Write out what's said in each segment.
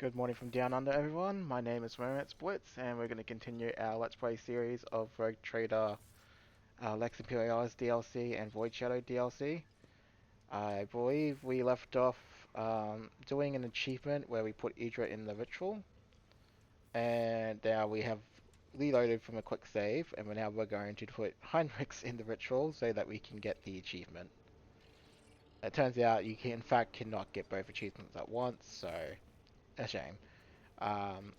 Good morning from down under, everyone. My name is Mermet Splits, and we're going to continue our Let's Play series of Rogue Trader, Lex Imperialis DLC and Void Shadow DLC. I believe we left off doing an achievement where we put Idra in the ritual, and now we have reloaded from a quick save, and now we're going to put Heinrichs in the ritual so that we can get the achievement. It turns out you can, in fact, cannot get both achievements at once, so a shame. Um,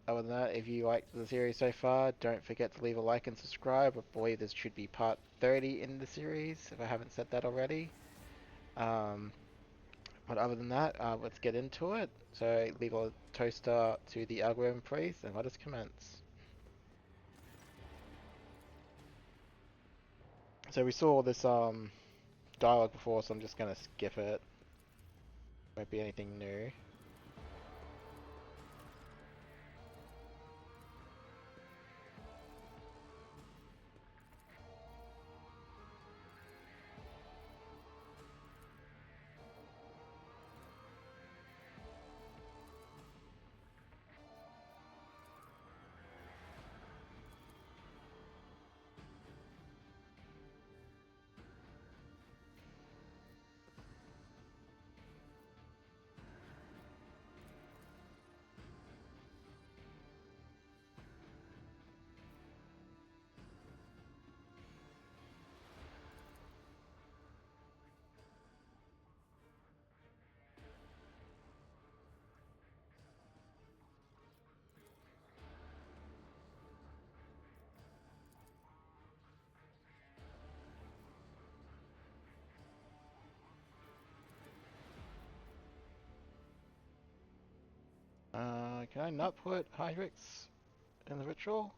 Other than that, if you liked the series so far, don't forget to leave a like and subscribe. I believe this should be part 30 in the series, if I haven't said that already. Um, but other than that, let's get into it. So leave a toaster to the algorithm, please, and let us commence. So we saw this dialogue before, so I'm just gonna skip it. Won't be anything new. Can I not put Hydrix in the ritual?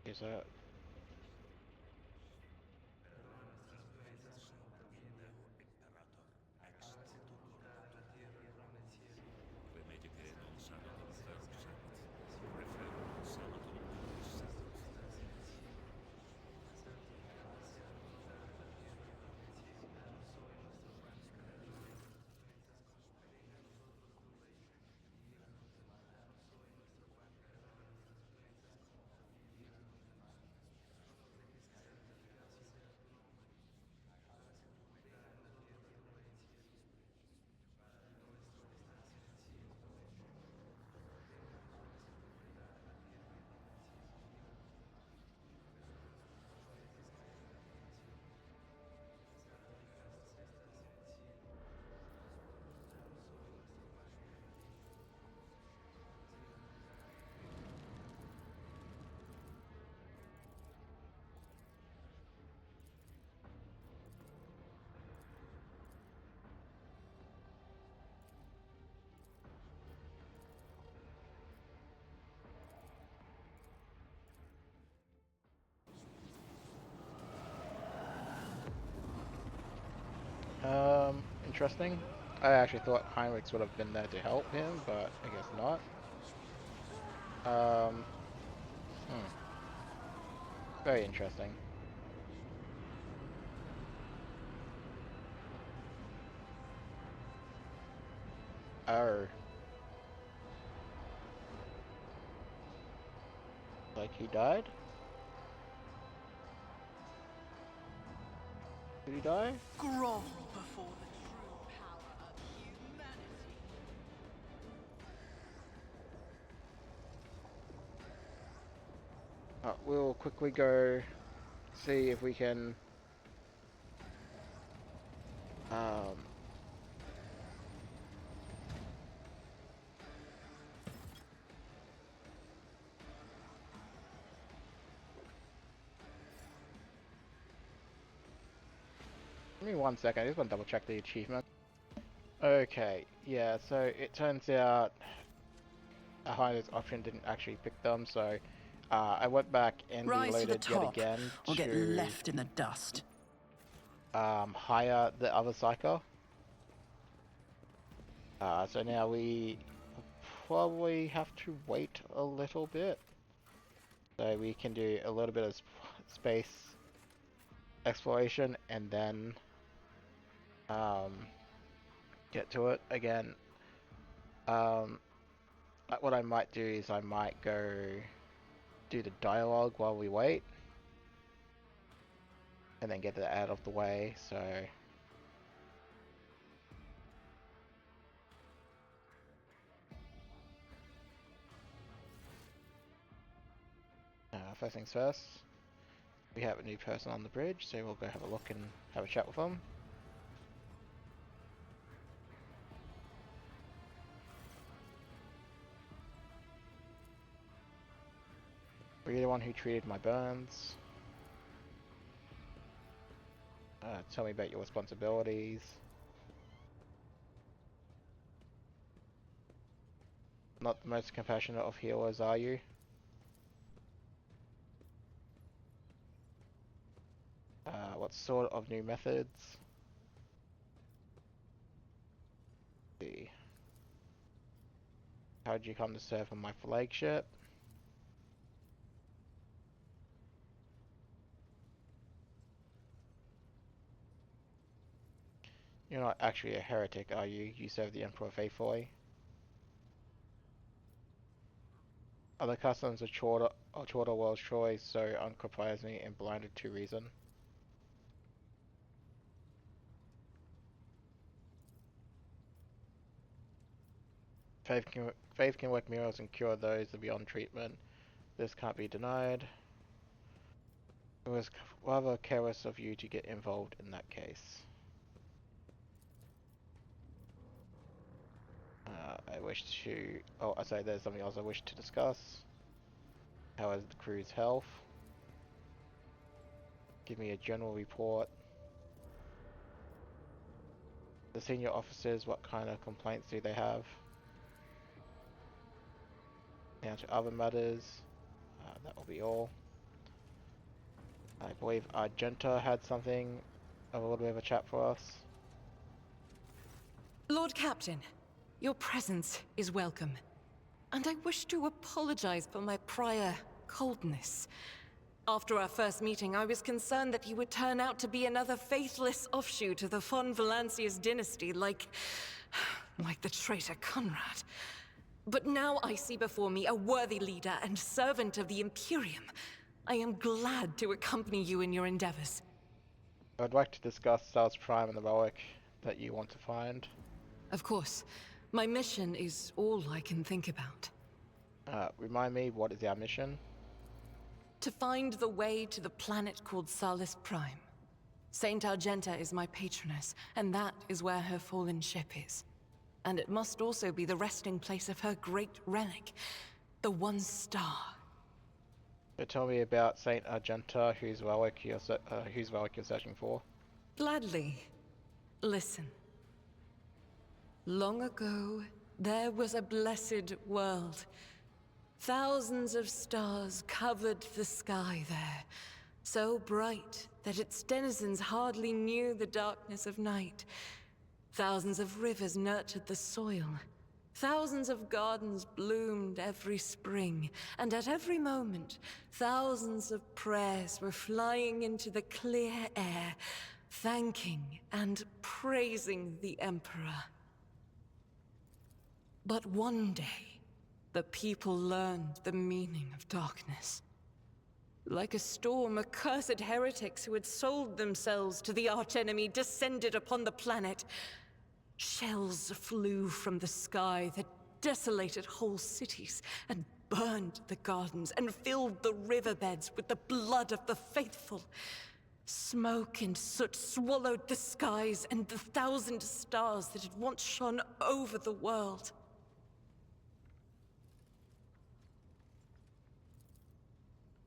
Is that Remedi che non sanno come usarli. Preferiscono sabato non fissare. Interesting. I actually thought Heinrichs would have been there to help him, but I guess not. Um, hmm. Very interesting. Oh, like he died? Did he die? Grovel before the true power of humanity. We'll quickly go see if we can um, Give me 1 second, I just want to double check the achievement. Okay, yeah, so it turns out a highness option didn't actually pick them, so I went back and Rise to the reloaded yet top, again or get to left in the dust. hire the other psycho. So now we probably have to wait a little bit. So we can do a little bit of space exploration and then get to it again. What I might do is I might go do the dialogue while we wait, and then get it out of the way. So first things first, we have a new person on the bridge, so we'll go have a look and have a chat with them. Were you the one who treated my burns? Tell me about your responsibilities. Not the most compassionate of healers, are you? What sort of new methods? Let's see. How did you come to serve on my flagship? You're not actually a heretic, are you? You serve the Emperor faithfully. Other customs are Chorda World's choice, so unsurprisingly and blinded to reason. Faith can work miracles and cure those that are beyond treatment. This can't be denied. It was rather careless of you to get involved in that case. I wish to... Oh, I say there's something else I wish to discuss. How is the crew's health? Give me a general report. The senior officers, what kind of complaints do they have? Down to other matters. That will be all. I believe Argenta had something of a little bit of a chat for us. Lord Captain, your presence is welcome. And I wish to apologize for my prior coldness. After our first meeting, I was concerned that you would turn out to be another faithless offshoot of the von Valancius dynasty, like the traitor Conrad. But now I see before me a worthy leader and servant of the Imperium. I am glad to accompany you in your endeavors. I'd like to discuss Stars Prime and the relic that you want to find. Of course. My mission is all I can think about. Remind me, what is our mission? To find the way to the planet called Salus Prime. Saint Argenta is my patroness, and that is where her fallen ship is. And it must also be the resting place of her great relic, the One Star. So tell me about Saint Argenta, whose relic you're searching for. Gladly. Listen. Long ago, there was a blessed world. Thousands of stars covered the sky there, so bright that its denizens hardly knew the darkness of night. Thousands of rivers nurtured the soil. Thousands of gardens bloomed every spring, and at every moment, thousands of prayers were flying into the clear air, thanking and praising the Emperor. But one day, the people learned the meaning of darkness. Like a storm, accursed heretics who had sold themselves to the archenemy descended upon the planet. Shells flew from the sky that desolated whole cities and burned the gardens and filled the riverbeds with the blood of the faithful. Smoke and soot swallowed the skies and the 1,000 stars that had once shone over the world.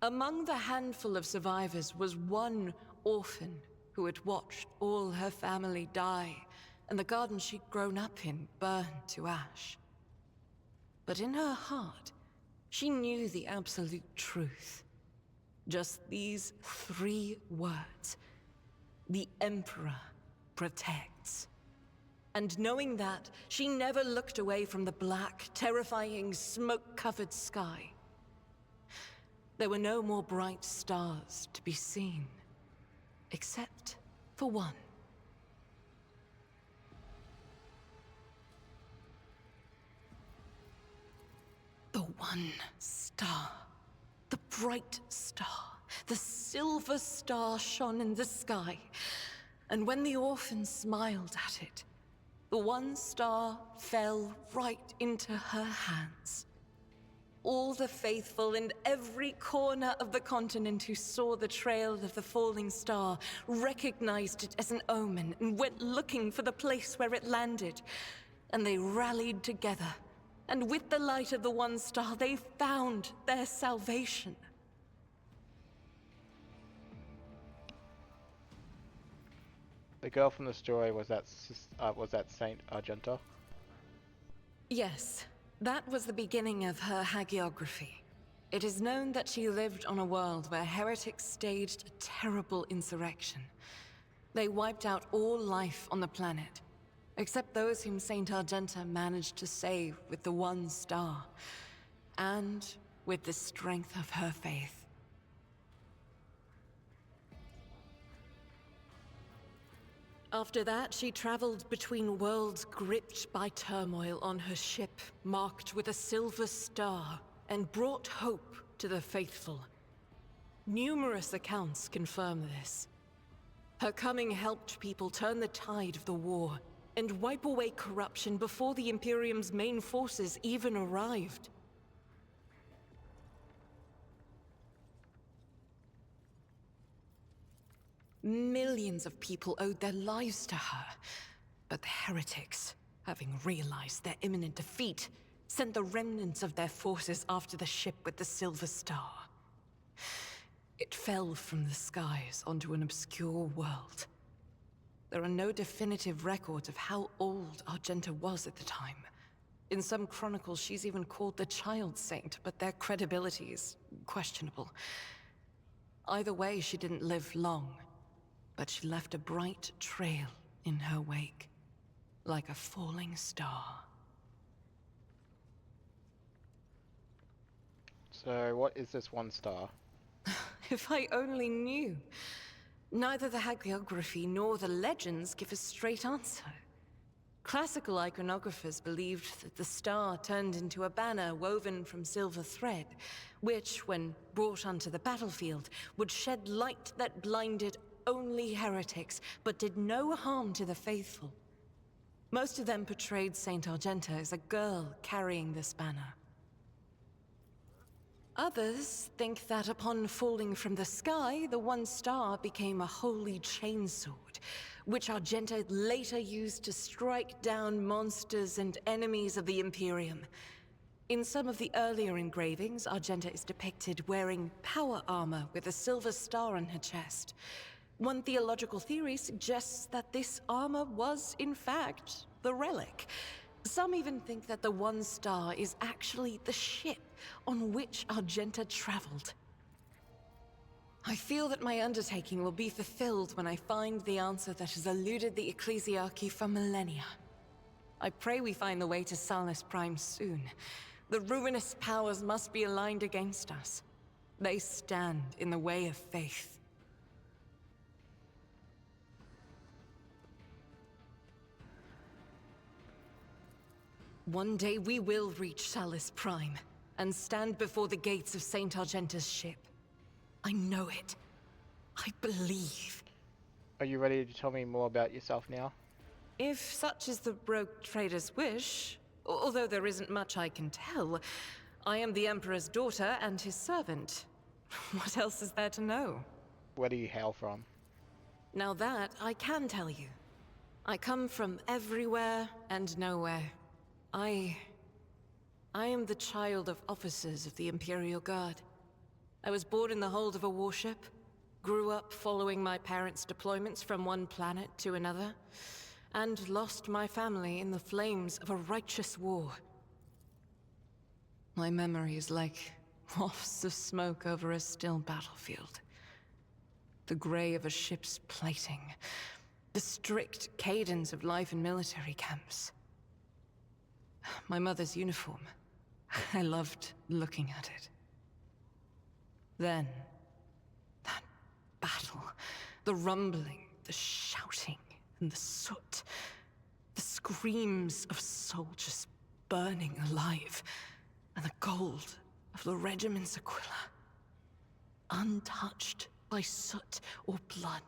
Among the handful of survivors was one orphan who had watched all her family die, and the garden she'd grown up in burn to ash. But in her heart, she knew the absolute truth. Just these 3 words. The Emperor protects. And knowing that, she never looked away from the black, terrifying, smoke-covered sky. There were no more bright stars to be seen, except for one. The one star. The bright star. The silver star shone in the sky. And when the orphan smiled at it, the one star fell right into her hands. All the faithful in every corner of the continent who saw the trail of the falling star recognized it as an omen and went looking for the place where it landed. And they rallied together. And with the light of the one star, they found their salvation. The girl from the story was that Saint Argenta. Yes, that was the beginning of her hagiography. It is known that she lived on a world where heretics staged a terrible insurrection. They wiped out all life on the planet, except those whom Saint Argenta managed to save with the one star, and with the strength of her faith. After that, she traveled between worlds gripped by turmoil on her ship, marked with a silver star, and brought hope to the faithful. Numerous accounts confirm this. Her coming helped people turn the tide of the war, and wipe away corruption before the Imperium's main forces even arrived. Millions of people owed their lives to her, but the heretics, having realized their imminent defeat, sent the remnants of their forces after the ship with the Silver Star. It fell from the skies onto an obscure world. There are no definitive records of how old Argenta was at the time. In some chronicles, she's even called the Child Saint, but their credibility is questionable. Either way, she didn't live long. But she left a bright trail in her wake, like a falling star. So, what is this one star? If I only knew. Neither the hagiography nor the legends give a straight answer. Classical iconographers believed that the star turned into a banner woven from silver thread, which, when brought onto the battlefield, would shed light that blinded only heretics, but did no harm to the faithful. Most of them portrayed Saint Argenta as a girl carrying this banner. Others think that upon falling from the sky, the one star became a holy chainsword, which Argenta later used to strike down monsters and enemies of the Imperium. In some of the earlier engravings, Argenta is depicted wearing power armor with a silver star on her chest. One theological theory suggests that this armor was, in fact, the relic. Some even think that the one star is actually the ship on which Argenta traveled. I feel that my undertaking will be fulfilled when I find the answer that has eluded the Ecclesiarchy for millennia. I pray we find the way to Salus Prime soon. The ruinous powers must be aligned against us. They stand in the way of faith. One day we will reach Salus Prime, and stand before the gates of Saint Argenta's ship. I know it. I believe. Are you ready to tell me more about yourself now? If such is the rogue trader's wish, although there isn't much I can tell, I am the Emperor's daughter and his servant. What else is there to know? Where do you hail from? Now that I can tell you. I come from everywhere and nowhere. I am the child of officers of the Imperial Guard. I was born in the hold of a warship, Grew up following my parents' deployments from one planet to another, and lost my family in the flames of a righteous war. My memory is like wafts of smoke over a still battlefield. The gray of a ship's plating, the strict cadence of life in military camps. My mother's uniform. I loved looking at it. Then, that battle, the rumbling, the shouting, and the soot. The screams of soldiers burning alive, and the gold of the regiment's Aquila. Untouched by soot or blood.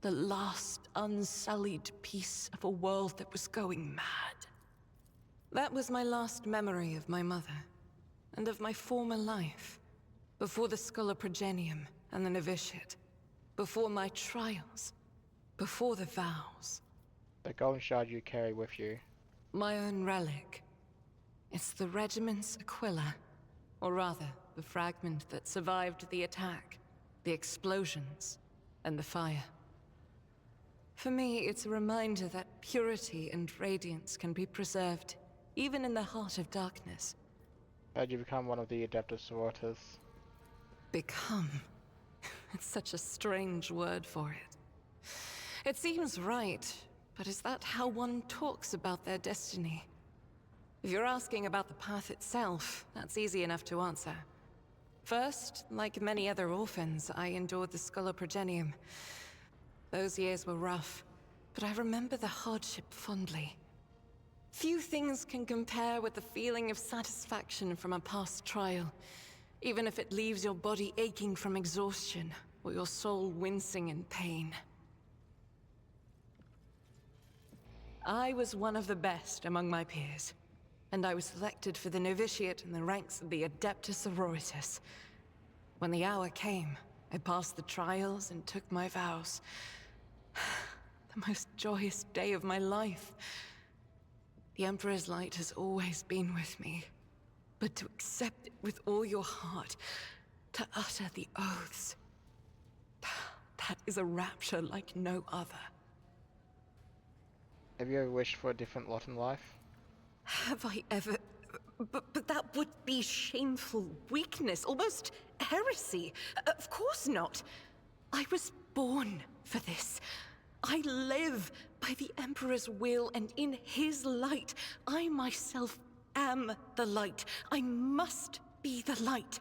The last unsullied piece of a world that was going mad. That was my last memory of my mother, and of my former life. Before the Schola Progenium and the novitiate. Before my trials. Before the vows. The golden shard you carry with you. My own relic. It's the regiment's Aquila. Or rather, the fragment that survived the attack, the explosions, and the fire. For me, it's a reminder that purity and radiance can be preserved, even in the heart of darkness. How'd you become one of the Adeptus Sororitas? Become. It's such a strange word for it. It seems right, but is that how one talks about their destiny? If you're asking about the path itself, that's easy enough to answer. First, like many other orphans, I endured the Schola Progenium. Those years were rough, but I remember the hardship fondly. Few things can compare with the feeling of satisfaction from a past trial, even if it leaves your body aching from exhaustion, or your soul wincing in pain. I was one of the best among my peers, and I was selected for the novitiate in the ranks of the Adeptus Sororitas. When the hour came, I passed the trials and took my vows. The most joyous day of my life. The Emperor's light has always been with me. But to accept it with all your heart, to utter the oaths, that is a rapture like no other. Have you ever wished for a different lot in life? Have I ever... But that would be shameful weakness, almost heresy. Of course not. I was born for this. I live by the Emperor's will, and in his light, I myself am the light. I must be the light.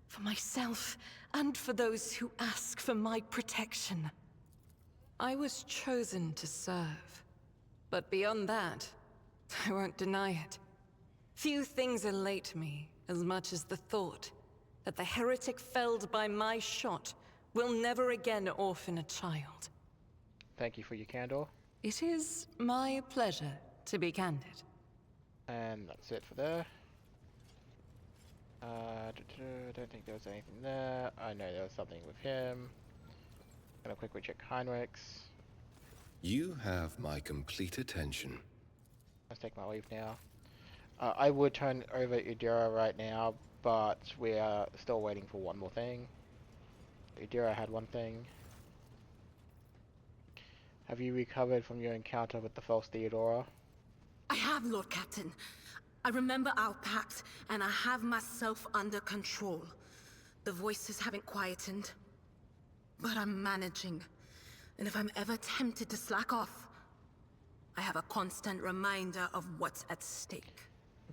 For myself, and for those who ask for my protection. I was chosen to serve. But beyond that, I won't deny it. Few things elate me as much as the thought that the heretic felled by my shot will never again orphan a child. Thank you for your candor. It is my pleasure to be candid. And that's it for there. Don't think there was anything there. I know there was something with him. Gonna quickly check Heinrich's. You have my complete attention. Let's take my leave now. I would turn over Udira right now, but we are still waiting for one more thing. Udira had one thing. Have you recovered from your encounter with the false Theodora? I have, Lord Captain. I remember our pact, and I have myself under control. The voices haven't quietened, but I'm managing. And if I'm ever tempted to slack off, I have a constant reminder of what's at stake.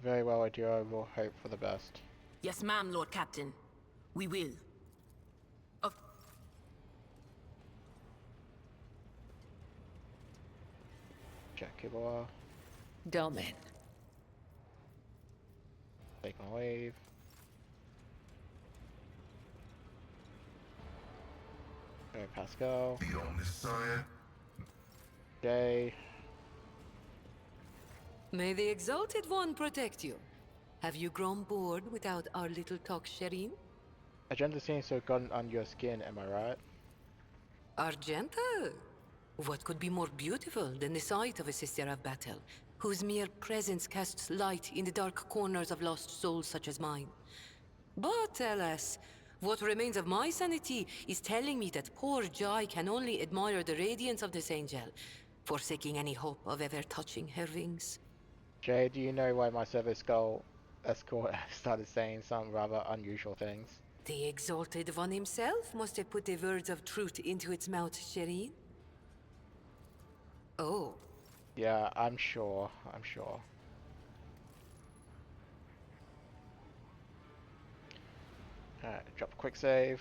Very well, Udira. We'll hope for the best. Yes, ma'am, Lord Captain. We will. Of Check Kibor. Domin. Take my leave. Go Pascal. The only sire. Jay. May the Exalted One protect you. Have you grown bored without our little talk, Shireen? Agenda seems to have gotten under your skin, am I right? Argenta? What could be more beautiful than the sight of a sister of battle, whose mere presence casts light in the dark corners of lost souls such as mine? But alas, What remains of my sanity is telling me that poor Jai can only admire the radiance of this angel, forsaking any hope of ever touching her wings. Jay, do you know why my service skull escort started saying some rather unusual things? The exalted one himself must have put the words of truth into its mouth, Shireen. Oh, Yeah, I'm sure. I'm sure. Alright, drop a quick save.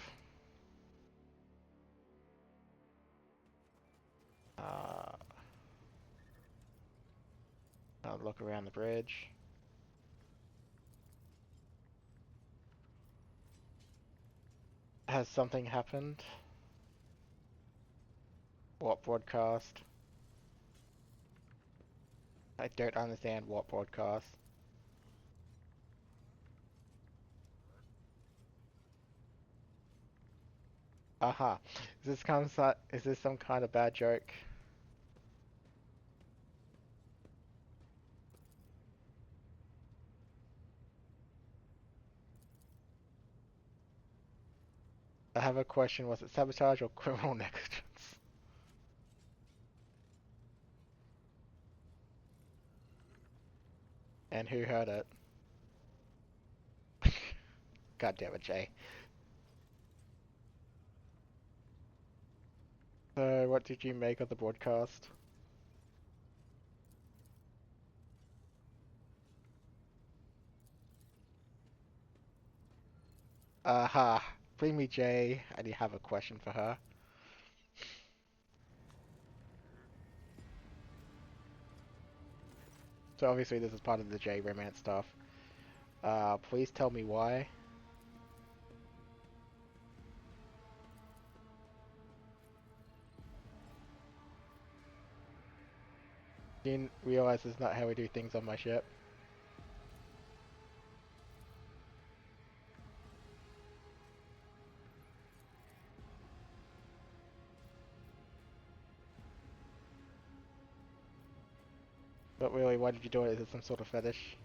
I'll look around the bridge. Has something happened? What broadcast? I don't understand what broadcast. Aha. Is this some kind of bad joke? I have a question. Was it sabotage or criminal negligence? And who heard it? God damn it, Jay. So, what did you make of the broadcast? Aha. Bring me Jay. I do have a question for her. So obviously this is part of the Jay romance stuff. Please tell me why. Didn't realize this is not how we do things on my ship. But really, why did you do it? Is it some sort of fetish?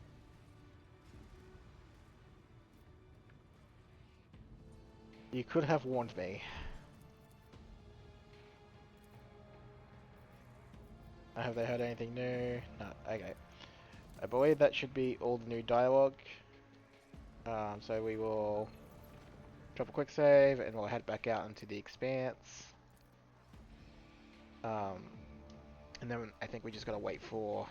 You could have warned me. Have they heard anything new? No, okay. I believe that should be all the new dialogue. So we will drop a quick save and we'll head back out into the expanse. And then I think we just gotta wait for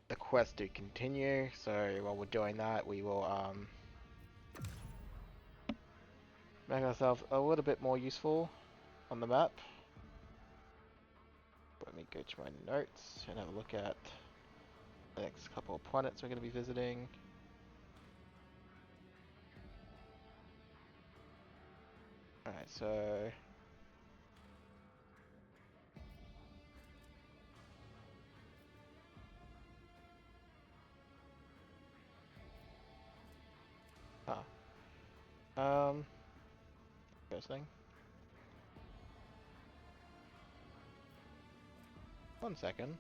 the quest to continue. So while we're doing that, we will make ourselves a little bit more useful on the map. Let me go to my notes and have a look at the next couple of planets we're going to be visiting. Alright, so... First thing. 1 second.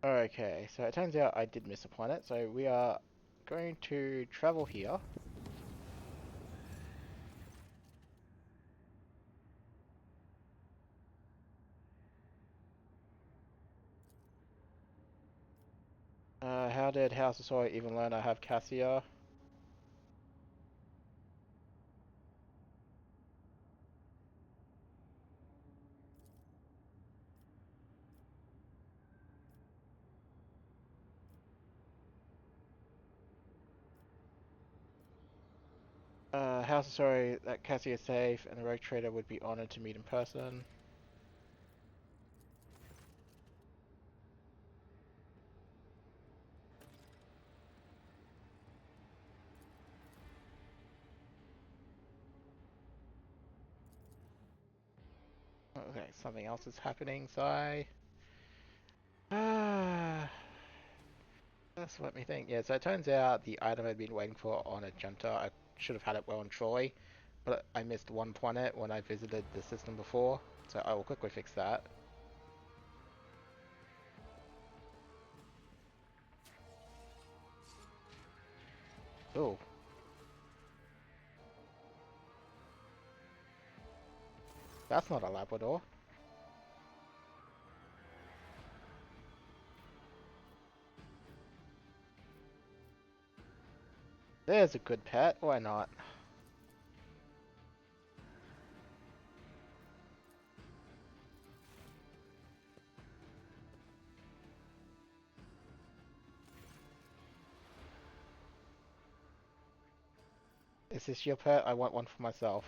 Okay, so it turns out I did miss a planet, so we are going to travel here. How did House of Soy even learn I have Cassia? House of Soy that Cassia is safe and the Rogue Trader would be honored to meet in person. Okay, something else is happening, Sai. Just let me think. Yeah, so it turns out the item I'd been waiting for on a Junta, I should have had it well in Troy, but I missed one planet when I visited the system before, so I will quickly fix that. Oh. That's not a Labrador. There's a good pet, why not? Is this your pet? I want one for myself.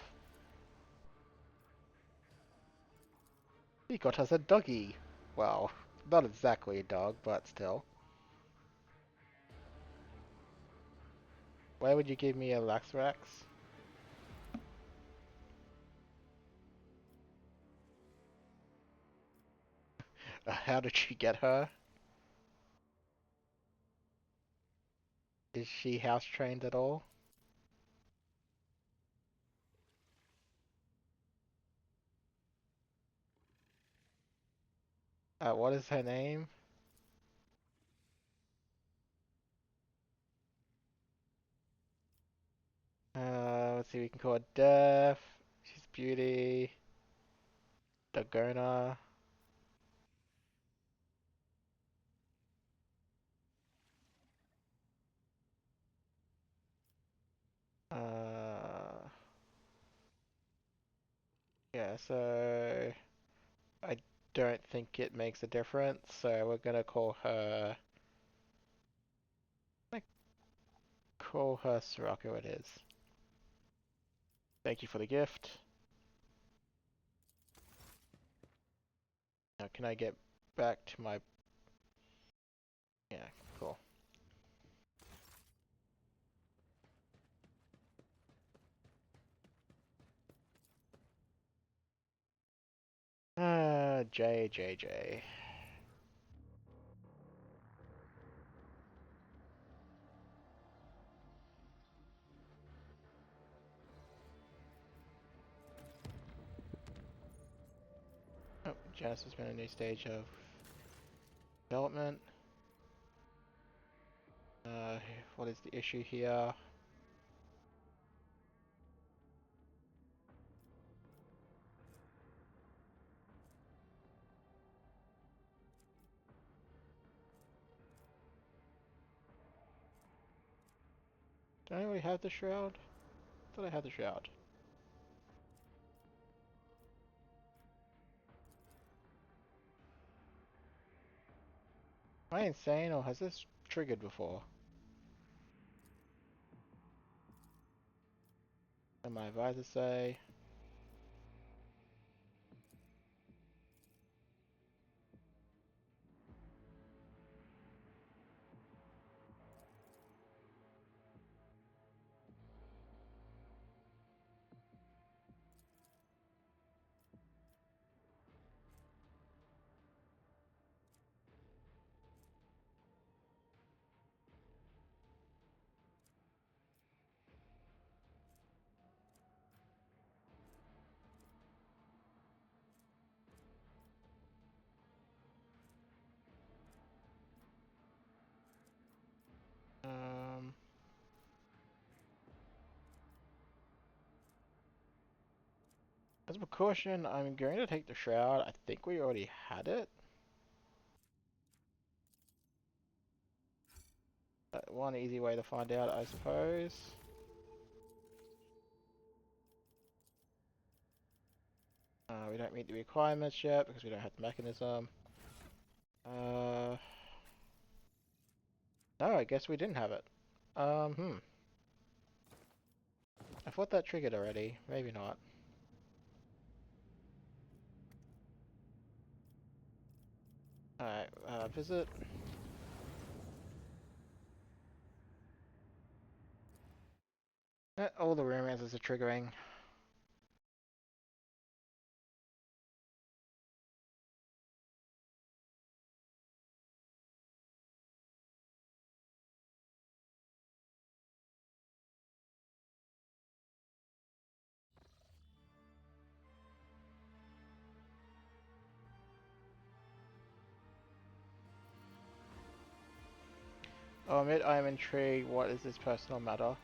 He got us a doggy. Well, not exactly a dog, but still. Why would you give me a Laxrax? How did you get her? Is she house trained at all? What is her name? Let's see, we can call her Death. She's Beauty. Dagona. Uh, yeah, so I don't think it makes a difference, so we're gonna call her Sirocco it is. Thank you for the gift. Now can I get back to my... Yeah, cool. J. Oh, Janice has been a new stage of development. What is the issue here? Do I already have the shroud? I thought I had the shroud. Am I insane, or has this triggered before? And my advisor say... Um... As a precaution, I'm going to take the shroud. I think we already had it. One easy way to find out, I suppose. We don't meet the requirements yet because we don't have the mechanism. No, I guess we didn't have it. I thought that triggered already. Maybe not. Alright, visit. All the romances are triggering. Oh, admit I am intrigued. What is this personal matter?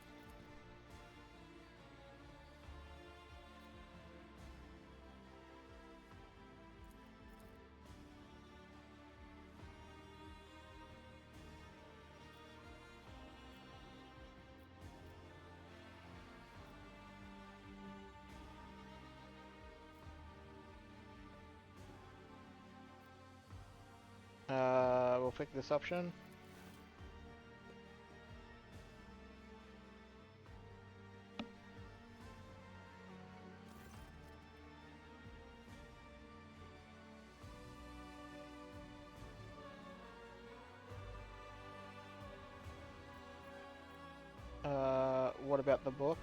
click this option. What about the book?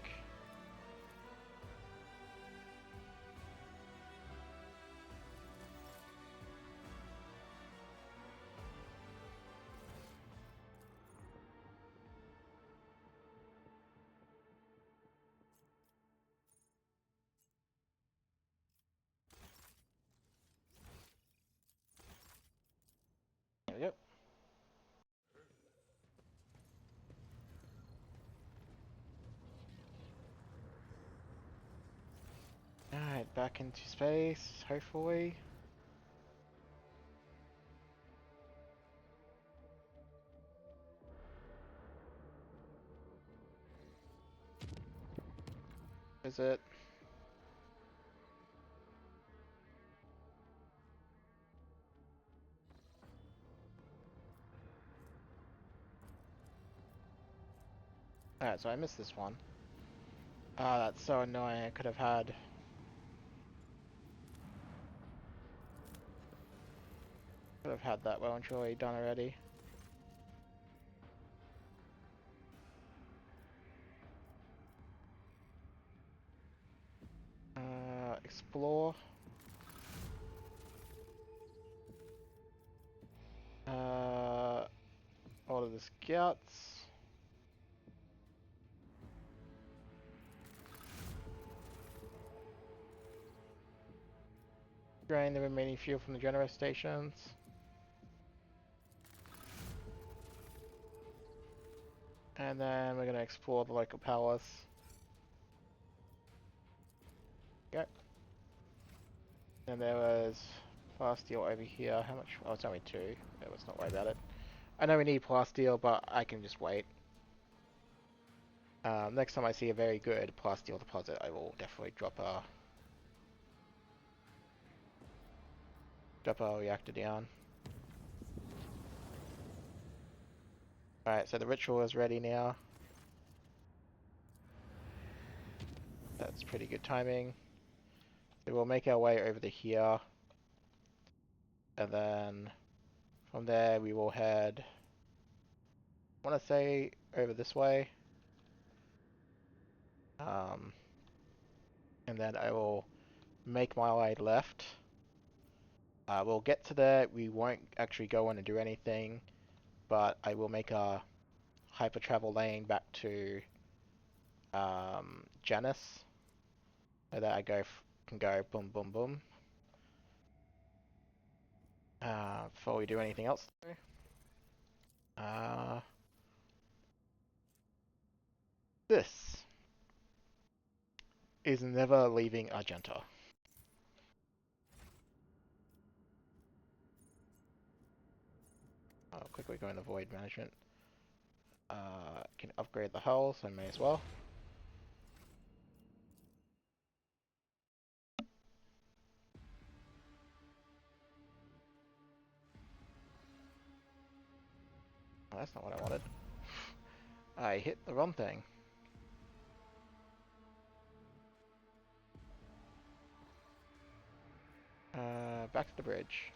There we go. Alright, back into space, hopefully. Is it? Alright, so I missed this one. Ah, that's so annoying. I could have had... that well and truly done already. Explore. All of the scouts. Drain the remaining fuel from the generator stations. And then we're going to explore the local palace. Yep. And there was plasteel over here. How much? Oh, it's only 2. Yeah, let's not worry about it. I know we need plasteel, but I can just wait. Next time I see a very good plasteel deposit, I will definitely drop a reactor down. Alright, so the ritual is ready now. That's pretty good timing. So we'll make our way over to here. And then from there we will head, I want to say, over this way. And then I will make my way left. We'll get to there. We won't actually go in and do anything, but I will make a hyper travel lane back to Janus, so that I can go boom boom boom. Before we do anything else, this is never leaving Argenta. I'll quickly go into void management. Can upgrade the hull, so I may as well. Oh, that's not what I wanted. I hit the wrong thing. Back to the bridge.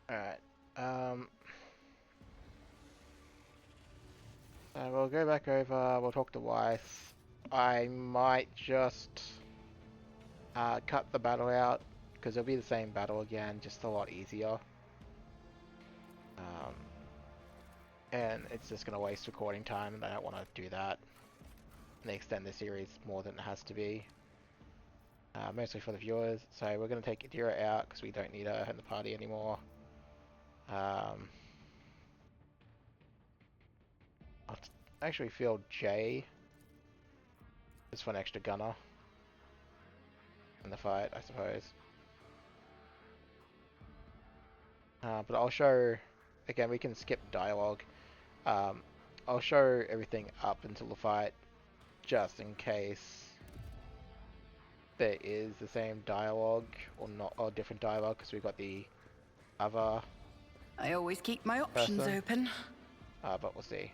Alright. We'll go back over, we'll talk to Weiss. I might just cut the battle out, because it'll be the same battle again, just a lot easier. And it's just going to waste recording time, and I don't want to do that. And extend the series more than it has to be. Mostly for the viewers. So we're going to take Adira out, because we don't need her in the party anymore. I'll actually field J just for an extra gunner in the fight, I suppose. But I'll show, again, we can skip dialogue. I'll I'll show everything up until the fight, just in case there is the same dialogue or not, or different dialogue, because we've got the other I always keep my options person. open. But we'll see.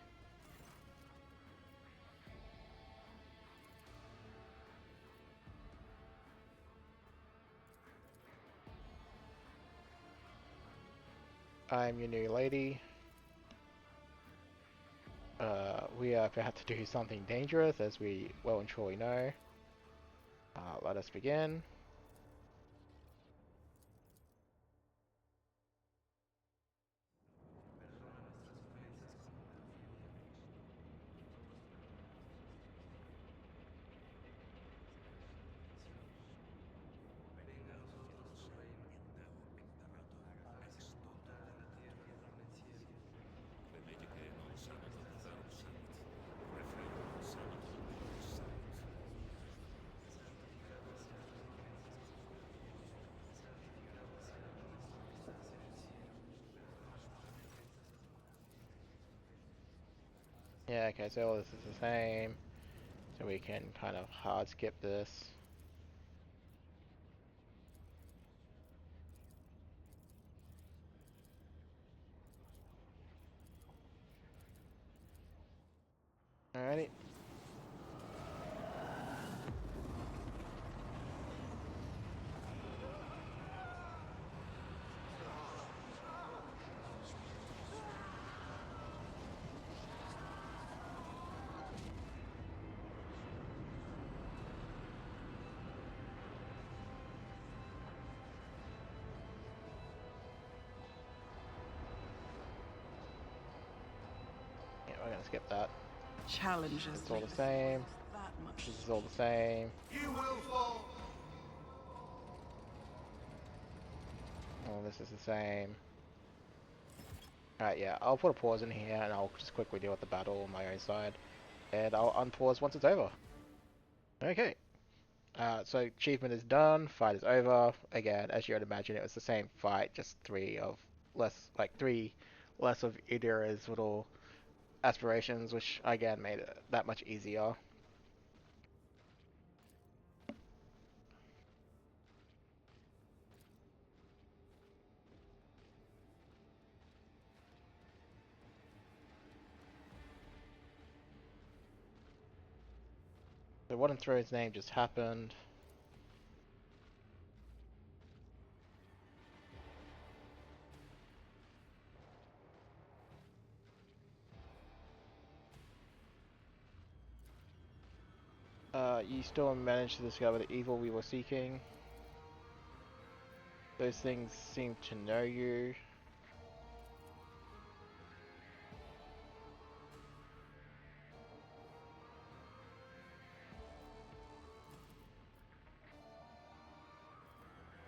I'm your new lady. We are about to do something dangerous, as we well and truly know. Let us begin. Le mediche non sanno davvero sanit. Reflerum sanatum quis sanit. Yeah, okay, so all this is the same. So we can kind of hard skip this. Alrighty. Yeah, we're gonna skip that. Challenges. It's all make the same. that much. This is all the same. All this is the same. Alright, yeah, I'll put a pause in here and I'll just quickly deal with the battle on my own side. And I'll unpause once it's over. Okay. So achievement is done, fight is over. Again, as you would imagine, it was the same fight, just three less of Idira's little aspirations, which again made it that much easier. So what in Throne's name just happened? You still managed to discover the evil we were seeking. Those things seem to know you.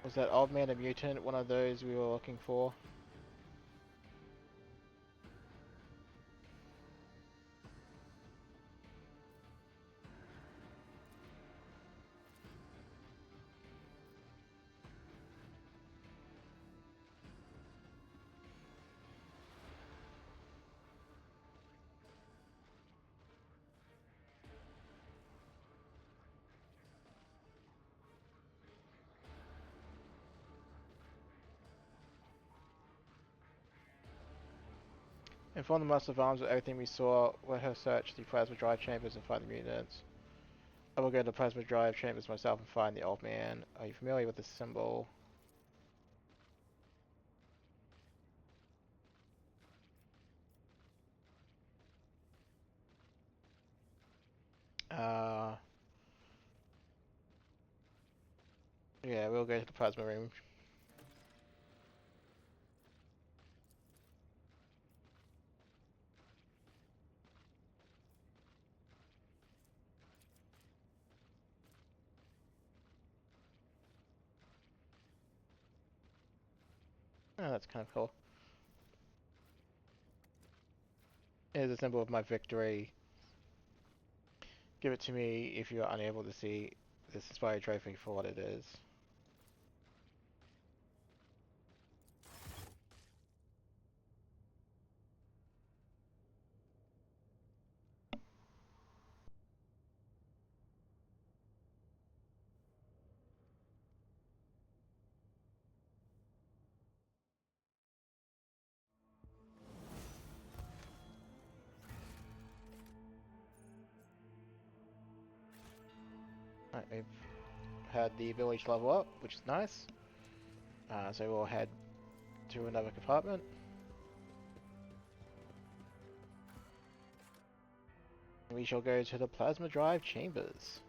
Was that old man a mutant, one of those we were looking for? Inform the Master of Arms of everything we saw. Let her search the plasma drive chambers and find the mutants. I will go to the plasma drive chambers myself and find the old man. Are you familiar with this symbol? Uh, yeah, we'll go to the plasma room. Oh, that's kind of cool. Here's a symbol of my victory. Give it to me if you are unable to see this inspired trophy for what it is. had the village level up, which is nice. So we'll head to another compartment. We shall go to the plasma drive chambers.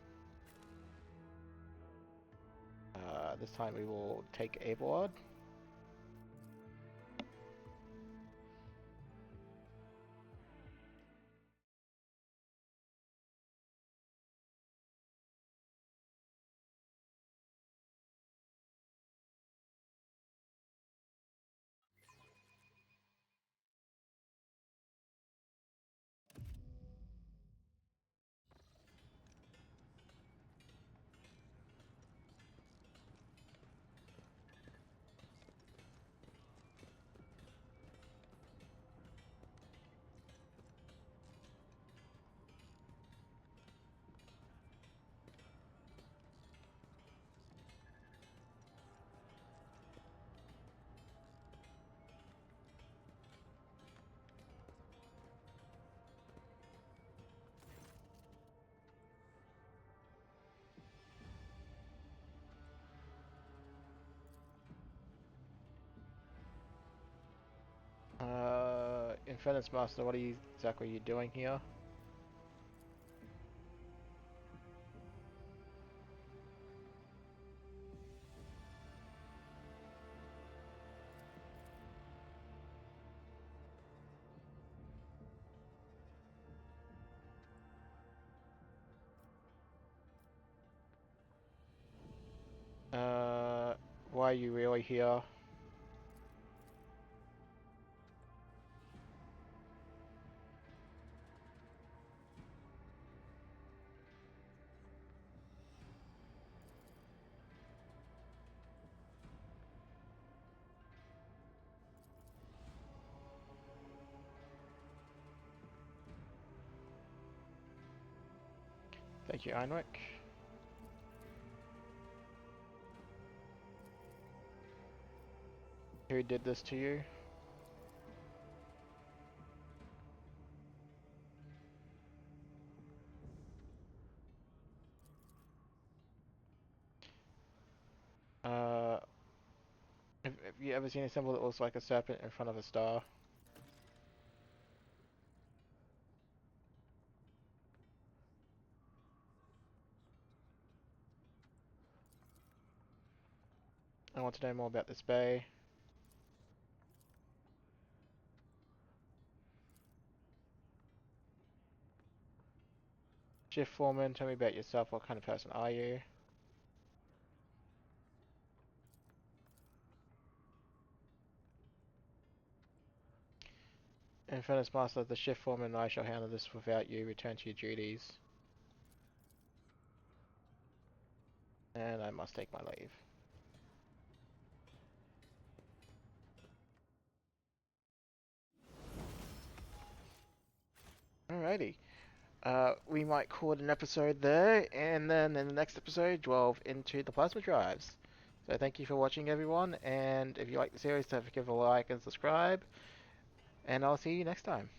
This time we will take Abelard. Infernus Master, what are you exactly doing here? Why are you really here? Thank you, Einwick. Who did this to you? Have you ever seen a symbol that looks like a serpent in front of a star? I want to know more about this bay. Shift Foreman, tell me about yourself. What kind of person are you? Infernus Master, the Shift Foreman and I shall handle this without you. Return to your duties. And I must take my leave. Alrighty. We might call it an episode there, and then in the next episode, delve into the plasma drives. So thank you for watching, everyone, and if you like the series, don't forget to like and subscribe, and I'll see you next time.